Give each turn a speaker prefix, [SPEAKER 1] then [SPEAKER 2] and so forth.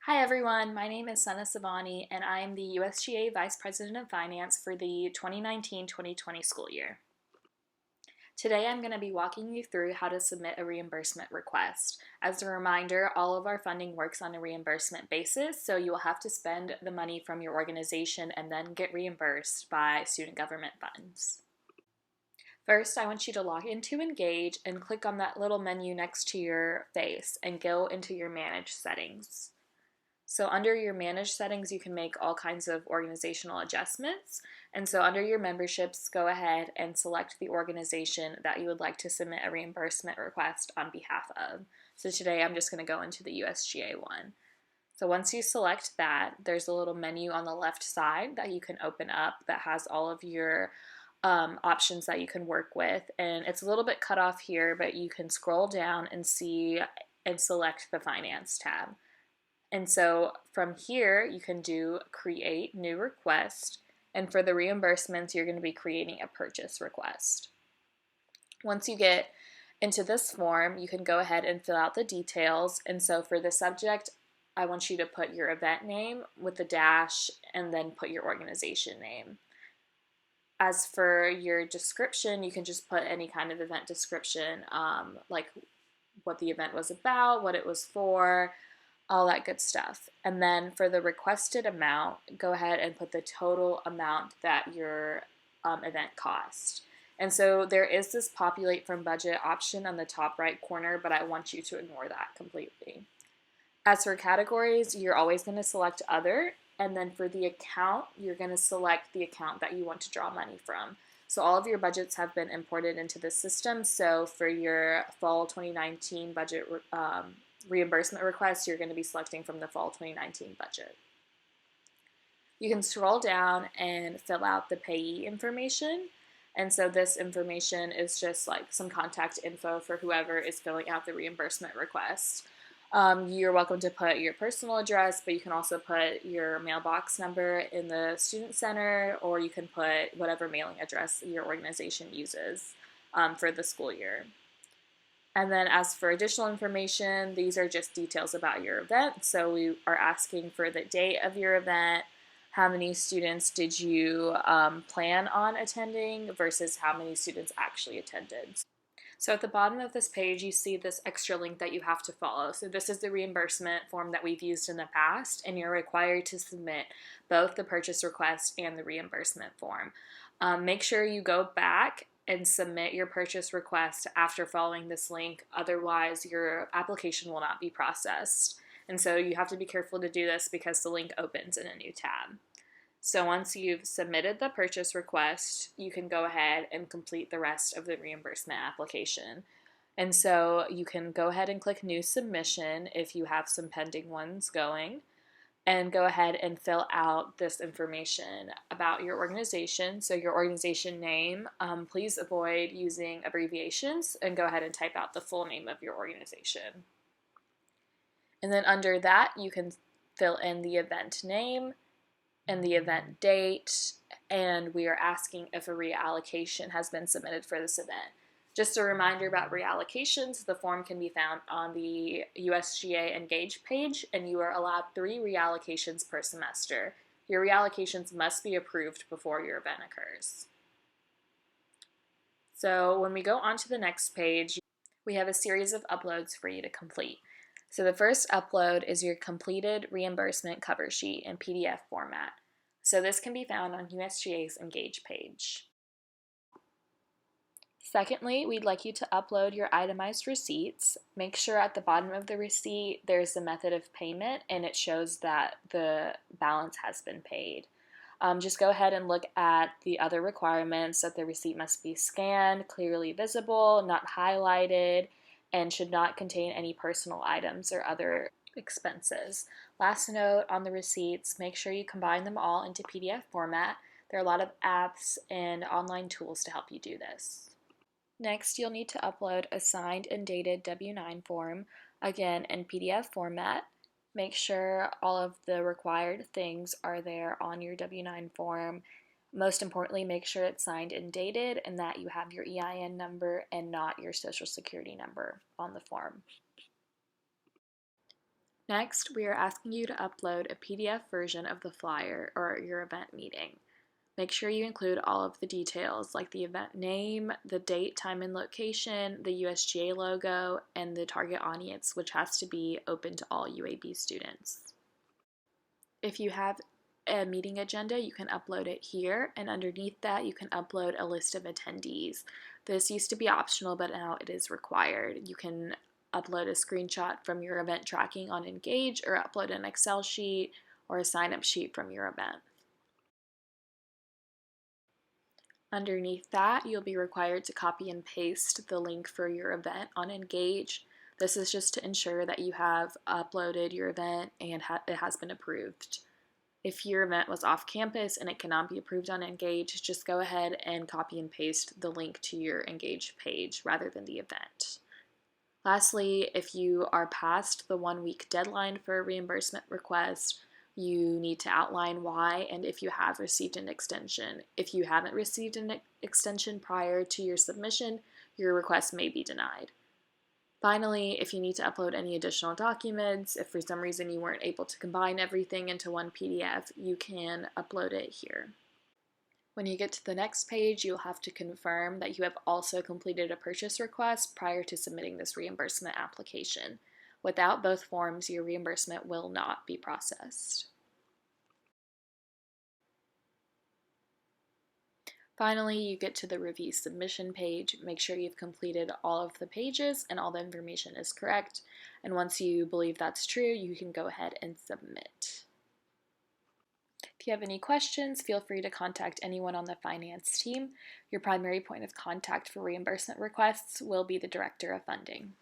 [SPEAKER 1] Hi everyone, my name is Sana Savani and I am the USGA Vice President of Finance for the 2019-2020 school year. Today I'm going to be walking you through how to submit a reimbursement request. As a reminder, all of our funding works on a reimbursement basis, so you will have to spend the money from your organization and then get reimbursed by student government funds. First, I want you to log into Engage and click on that little menu next to your face and go into your Manage settings. So under your manage settings, you can make all kinds of organizational adjustments. And so under your memberships, go ahead and select the organization that you would like to submit a reimbursement request on behalf of. So today I'm just going to go into the USGA one. So once you select that, there's a little menu on the left side that you can open up that has all of your options that you can work with. And it's a little bit cut off here, but you can scroll down and see and select the Finance tab. And so from here, you can do create new request. And for the reimbursements, you're going to be creating a purchase request. Once you get into this form, you can go ahead and fill out the details. And so for the subject, I want you to put your event name with the dash and then put your organization name. As for your description, you can just put any kind of event description, like what the event was about, what it was for, all that good stuff. And then for the requested amount, go ahead and put the total amount that your event cost. And so there is this populate from budget option on the top right corner, but I want you to ignore that completely. As for categories, you're always going to select other, and then for the account, you're going to select the account that you want to draw money from. So all of your budgets have been imported into the system. So for your fall 2019 budget reimbursement request, you're going to be selecting from the fall 2019 budget. You can scroll down and fill out the payee information. And so this information is just like some contact info for whoever is filling out the reimbursement request. You're welcome to put your personal address, but you can also put your mailbox number in the student center, or you can put whatever mailing address your organization uses for the school year. And then as for additional information, these are just details about your event. So we are asking for the date of your event, how many students did you plan on attending versus how many students actually attended. So at the bottom of this page, you see this extra link that you have to follow. So this is the reimbursement form that we've used in the past, and you're required to submit both the purchase request and the reimbursement form. Make sure you go back and submit your purchase request after following this link. Otherwise, your application will not be processed. And so you have to be careful to do this because the link opens in a new tab. So once you've submitted the purchase request, you can go ahead and complete the rest of the reimbursement application. And so you can go ahead and click New Submission if you have some pending ones going, and go ahead and fill out this information about your organization. So your organization name, please avoid using abbreviations and go ahead and type out the full name of your organization. And then under that, you can fill in the event name and the event date, and we are asking if a reallocation has been submitted for this event. Just a reminder about reallocations, the form can be found on the USGA Engage page, and you are allowed 3 reallocations per semester. Your reallocations must be approved before your event occurs. So when we go on to the next page, we have a series of uploads for you to complete. So the first upload is your completed reimbursement cover sheet in PDF format. So this can be found on USGA's Engage page. Secondly, we'd like you to upload your itemized receipts. Make sure at the bottom of the receipt there's the method of payment and it shows that the balance has been paid. Just go ahead and look at the other requirements that the receipt must be scanned, clearly visible, not highlighted, and should not contain any personal items or other expenses. Last note on the receipts, make sure you combine them all into PDF format. There are a lot of apps and online tools to help you do this. Next, you'll need to upload a signed and dated W-9 form, again in PDF format. Make sure all of the required things are there on your W-9 form. Most importantly, make sure it's signed and dated and that you have your EIN number and not your social security number on the form. Next, we are asking you to upload a PDF version of the flyer or your event meeting. Make sure you include all of the details like the event name, the date, time, and location, the USGA logo, and the target audience, which has to be open to all UAB students. If you have a meeting agenda, you can upload it here, and underneath that, you can upload a list of attendees. This used to be optional, but now it is required. You can upload a screenshot from your event tracking on Engage, or upload an Excel sheet or a sign-up sheet from your event. Underneath that, you'll be required to copy and paste the link for your event on Engage. This is just to ensure that you have uploaded your event and it has been approved. If your event was off campus and it cannot be approved on Engage, just go ahead and copy and paste the link to your Engage page rather than the event. Lastly, if you are past the 1-week deadline for a reimbursement request, you need to outline why and if you have received an extension. If you haven't received an extension prior to your submission, your request may be denied. Finally, if you need to upload any additional documents, if for some reason you weren't able to combine everything into one PDF, you can upload it here. When you get to the next page, you'll have to confirm that you have also completed a purchase request prior to submitting this reimbursement application. Without both forms, your reimbursement will not be processed. Finally, you get to the review submission page. Make sure you've completed all of the pages and all the information is correct. And once you believe that's true, you can go ahead and submit. If you have any questions, feel free to contact anyone on the finance team. Your primary point of contact for reimbursement requests will be the Director of Funding.